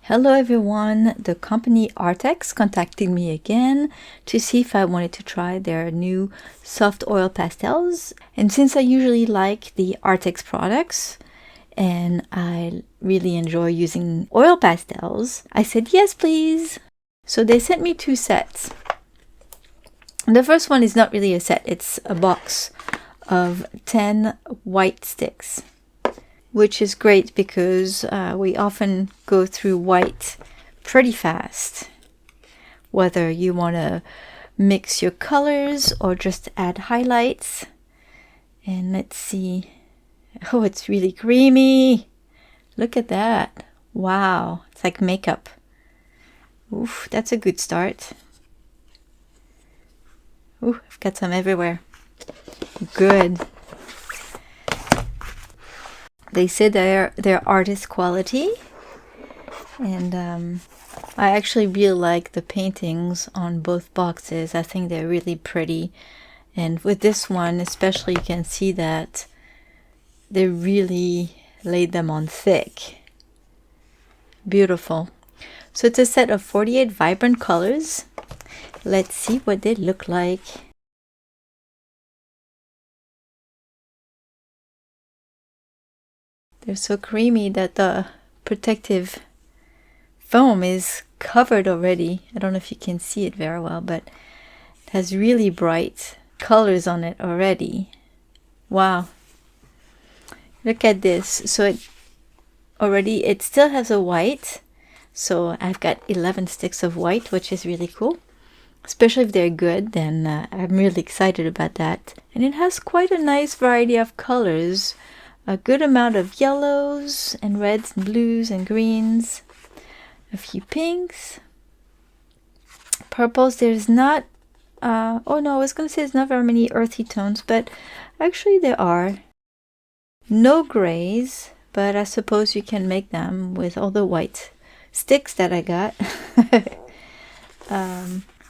Hello everyone, the company ARRTX contacted me again to see if I wanted to try their new soft oil pastels. And since I usually like the ARRTX products and I really enjoy using oil pastels, I said yes please. So they sent me 2 sets. The first one is not really a set, it's a box of 10 white sticks, which is great because we often go through white pretty fast, whether you want to mix your colors or just add highlights. And let's see. Oh, it's really creamy. Look at that. Wow, it's like makeup. Oof, that's a good start. Ooh, I've got some everywhere. Good. They said they're artist quality, and I actually really like the paintings on both boxes. I think they're really pretty, and with this one especially you can see that they really laid them on thick. Beautiful. So it's a set of 48 vibrant colors. Let's see what they look like. They're so creamy that the protective foam is covered already. I don't know if you can see it very well, but it has really bright colors on it already. Wow. Look at this. So it still has a white. So I've got 11 sticks of white, which is really cool. Especially if they're good, then I'm really excited about that. And it has quite a nice variety of colors. A good amount of yellows and reds and blues and greens. A few pinks. Purples, there's not... oh no, I was going to say there's not very many earthy tones, but actually there are. No grays, but I suppose you can make them with all the white sticks that I got.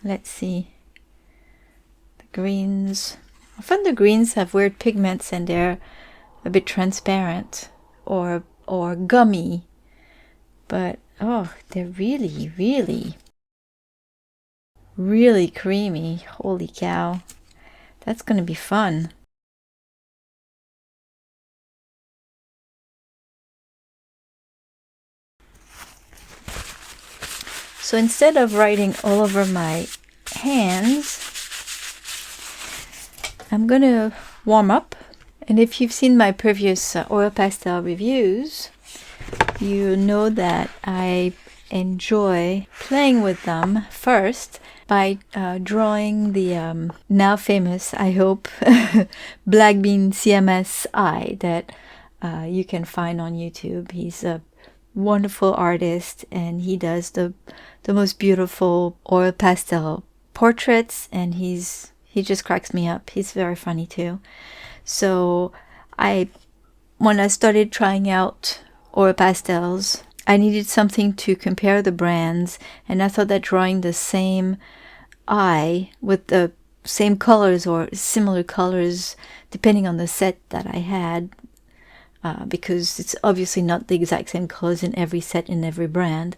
Let's see. The greens. Often the greens have weird pigments and they're a bit transparent or gummy, but oh, they're really creamy. Holy cow, that's gonna be fun. So instead of writing all over my hands, I'm gonna warm up. And if you've seen my previous oil pastel reviews, you know that I enjoy playing with them first by drawing the now famous, I hope, Black Bean CMS eye that you can find on YouTube. He's a wonderful artist and he does the most beautiful oil pastel portraits, and he just cracks me up. He's very funny too. So when I started trying out oil pastels, I needed something to compare the brands, and I thought that drawing the same eye with the same colors or similar colors depending on the set that I had, because it's obviously not the exact same colors in every set in every brand,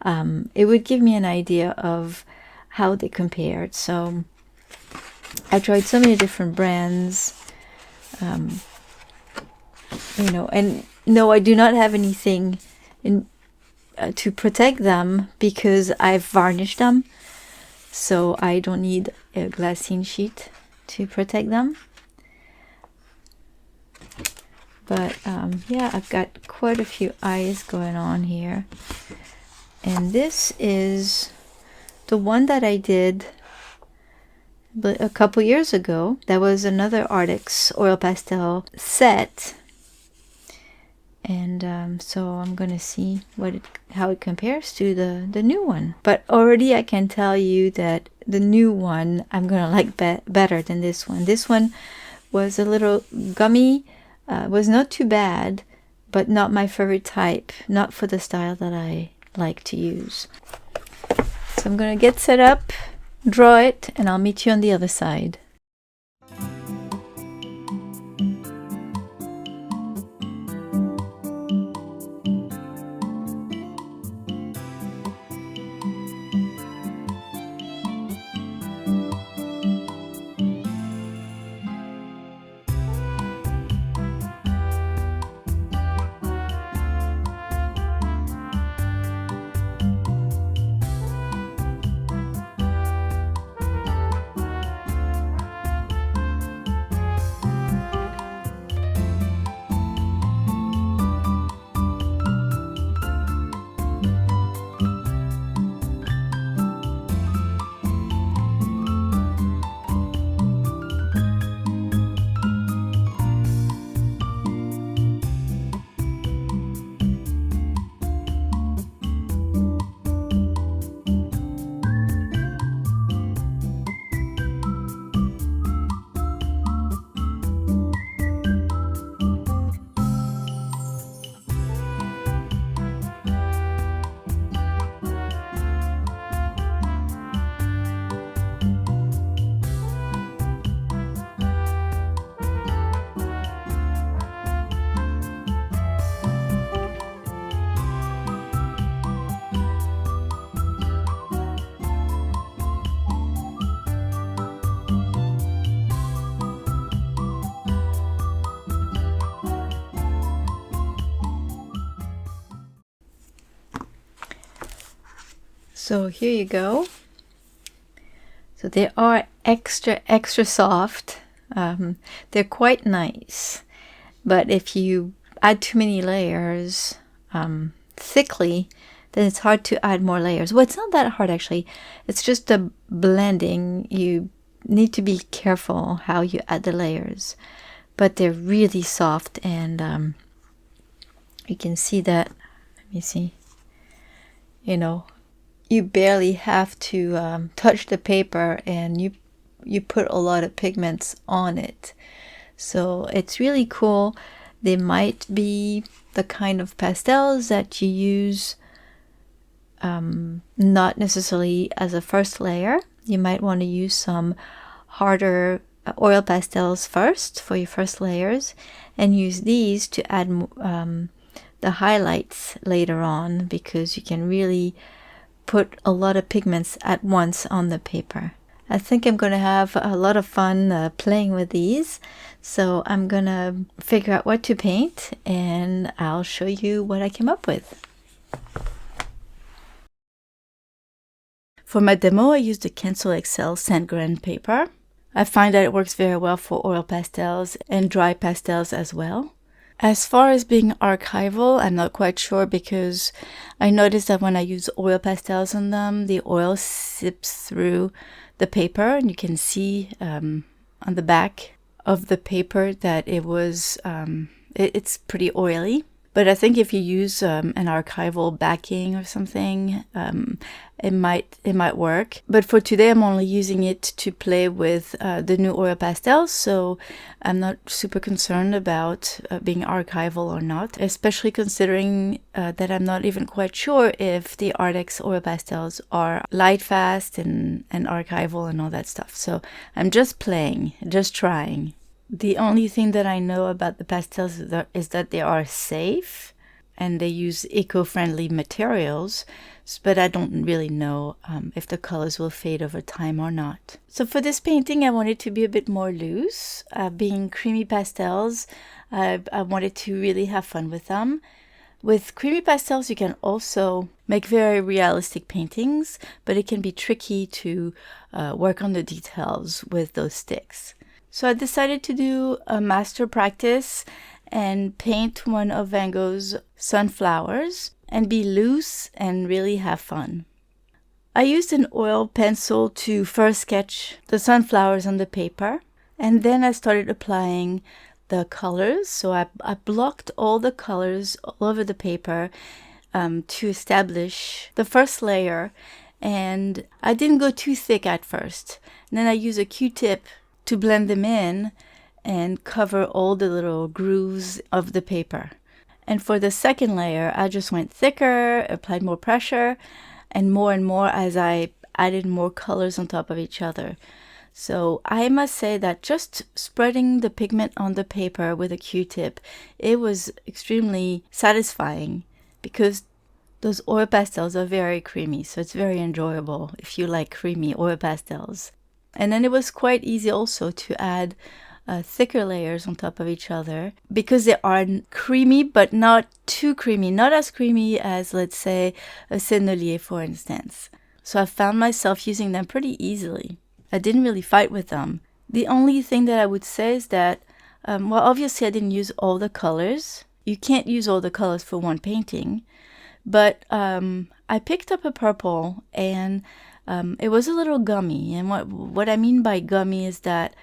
it would give me an idea of how they compared. So I tried so many different brands. You know, and no, I do not have anything to protect them because I've varnished them, so I don't need a glassine sheet to protect them. But yeah, I've got quite a few eyes going on here, and this is the one that I did a couple years ago. That was another ARRTX oil pastel set, and so I'm gonna see how it compares to the new one. But already I can tell you that the new one I'm gonna like better than this one. This one was a little gummy, was not too bad, but not my favorite type, not for the style that I like to use. So I'm gonna get set up, draw it, and I'll meet you on the other side. So here you go. So they are extra soft. They're quite nice. But if you add too many layers thickly, then it's hard to add more layers. Well, it's not that hard actually. It's just the blending. You need to be careful how you add the layers. But they're really soft, and you can see that. Let me see. You know, you barely have to touch the paper, and you put a lot of pigments on it. So it's really cool. They might be the kind of pastels that you use not necessarily as a first layer. You might want to use some harder oil pastels first for your first layers, and use these to add the highlights later on, because you can really put a lot of pigments at once on the paper. I think I'm going to have a lot of fun playing with these. So I'm going to figure out what to paint, and I'll show you what I came up with. For my demo, I used the Cancel XL Sand Gran paper. I find that it works very well for oil pastels and dry pastels as well. As far as being archival, I'm not quite sure, because I noticed that when I use oil pastels on them, the oil seeps through the paper, and you can see on the back of the paper that it was it's pretty oily. But I think if you use an archival backing or something, it might work. But for today, I'm only using it to play with the new oil pastels, so I'm not super concerned about being archival or not, especially considering that I'm not even quite sure if the ARRTX oil pastels are light fast and archival and all that stuff. So I'm just playing, just trying. The only thing that I know about the pastels is that they are safe and they use eco-friendly materials, but I don't really know if the colors will fade over time or not. So for this painting, I wanted to be a bit more loose. Being creamy pastels, I wanted to really have fun with them. With creamy pastels, you can also make very realistic paintings, but it can be tricky to work on the details with those sticks. So I decided to do a master practice and paint one of Van Gogh's sunflowers and be loose and really have fun. I used an oil pencil to first sketch the sunflowers on the paper, and then I started applying the colors. So I blocked all the colors all over the paper to establish the first layer, and I didn't go too thick at first. And then I used a Q-tip to blend them in and cover all the little grooves of the paper. And for the second layer, I just went thicker, applied more pressure, and more as I added more colors on top of each other. So I must say that just spreading the pigment on the paper with a Q-tip, it was extremely satisfying, because those oil pastels are very creamy, so it's very enjoyable if you like creamy oil pastels. And then it was quite easy also to add thicker layers on top of each other, because they are creamy but not too creamy, not as creamy as, let's say, a Sennelier, for instance. So I found myself using them pretty easily. I didn't really fight with them. The only thing that I would say is that, well, obviously I didn't use all the colors. You can't use all the colors for one painting, but I picked up a purple, and it was a little gummy. And what I mean by gummy is that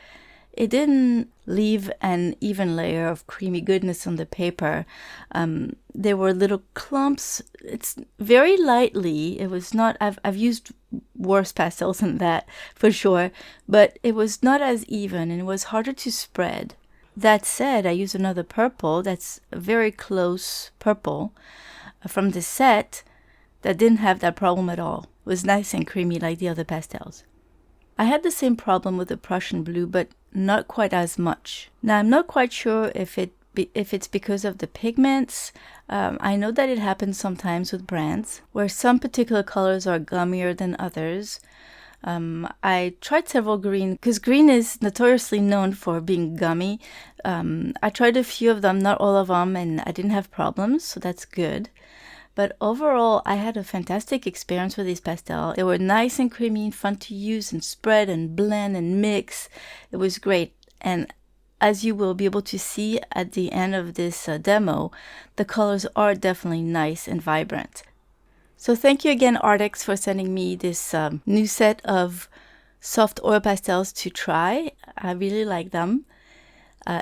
it didn't leave an even layer of creamy goodness on the paper. There were little clumps. It's very lightly. It was not, I've used worse pastels than that for sure, but it was not as even, and it was harder to spread. That said, I used another purple that's a very close purple from the set that didn't have that problem at all. It was nice and creamy like the other pastels. I had the same problem with the Prussian blue, but not quite as much. Now, I'm not quite sure if it's because of the pigments. I know that it happens sometimes with brands where some particular colors are gummier than others. I tried several green, because green is notoriously known for being gummy. I tried a few of them, not all of them, and I didn't have problems, so that's good. But overall, I had a fantastic experience with these pastels. They were nice and creamy and fun to use and spread and blend and mix. It was great. And as you will be able to see at the end of this demo, the colors are definitely nice and vibrant. So thank you again, ARRTX, for sending me this new set of soft oil pastels to try. I really like them.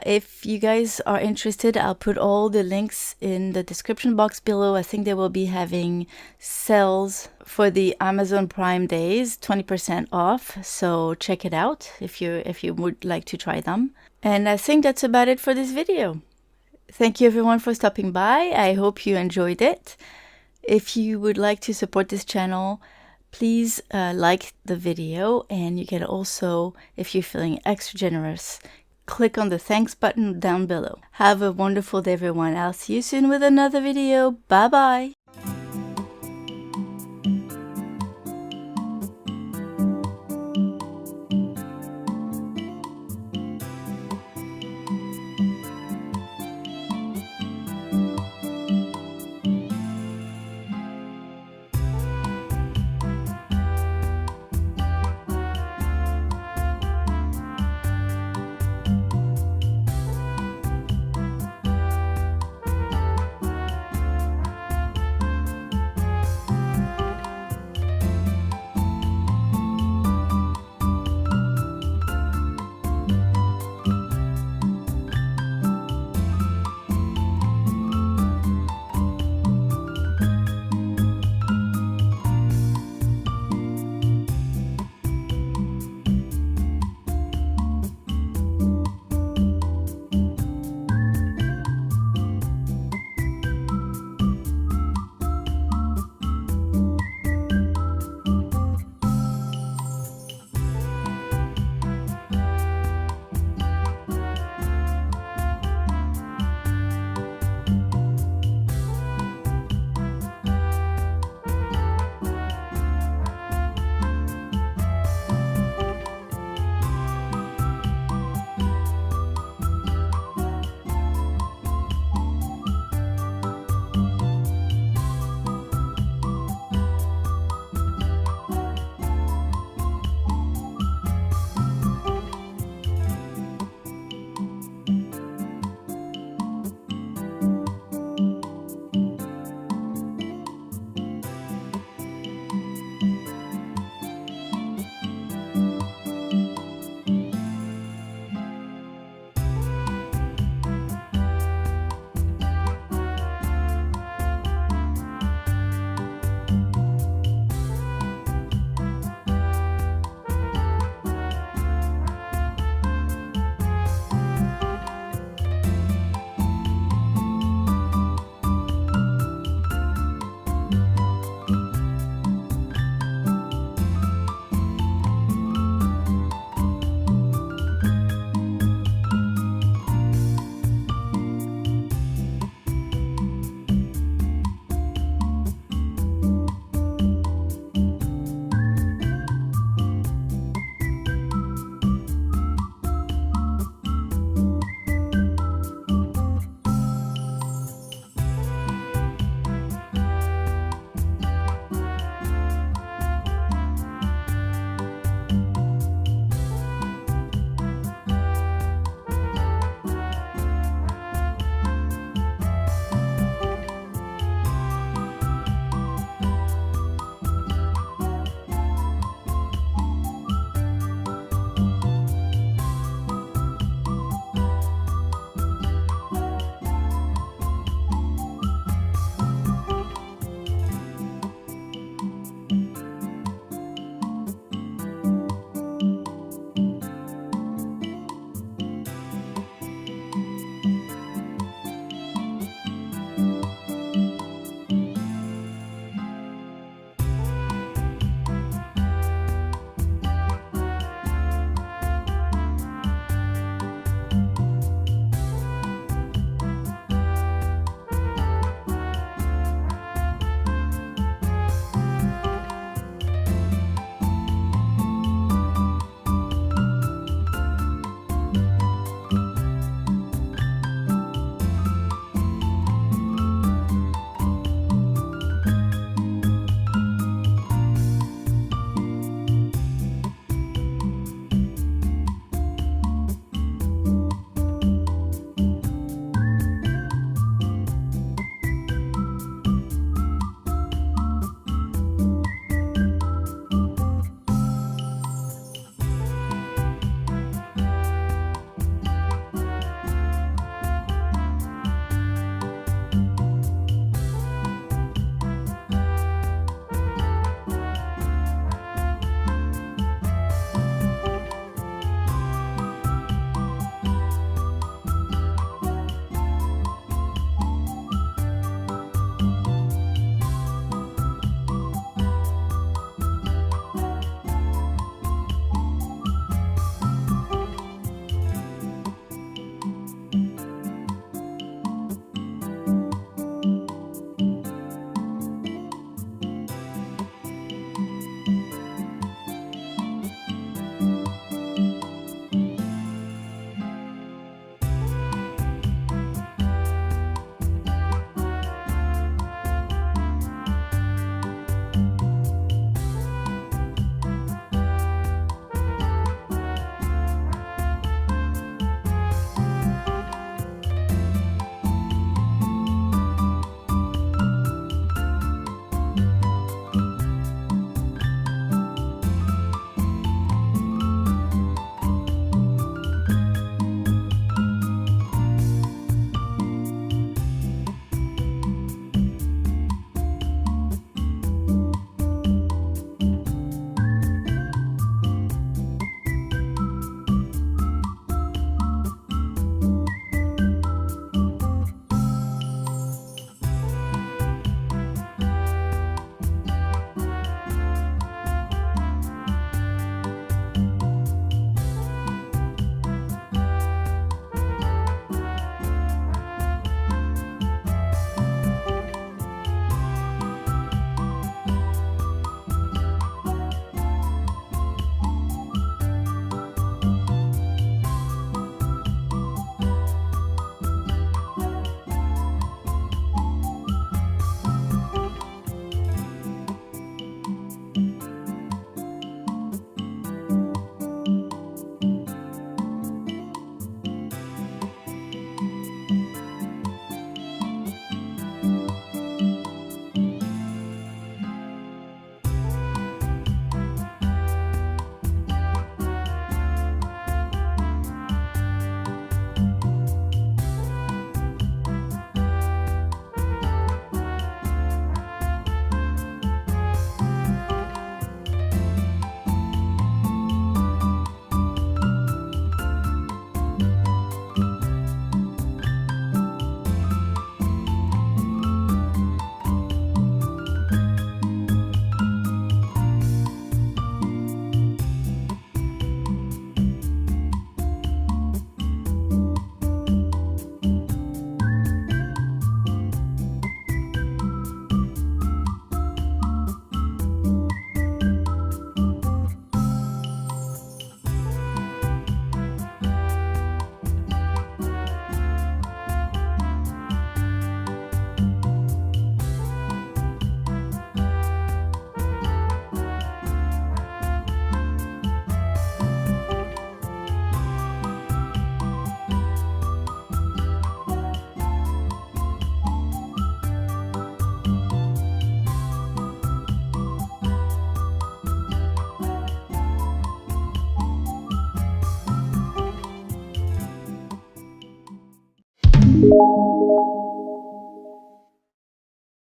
If you guys are interested, I'll put all the links in the description box below. I think they will be having sales for the Amazon Prime days, 20% off. So check it out if you would like to try them. And I think that's about it for this video. Thank you everyone for stopping by. I hope you enjoyed it. If you would like to support this channel, please like the video, and you can also, if you're feeling extra generous, click on the thanks button down below. Have a wonderful day everyone. I'll see you soon with another video. Bye bye.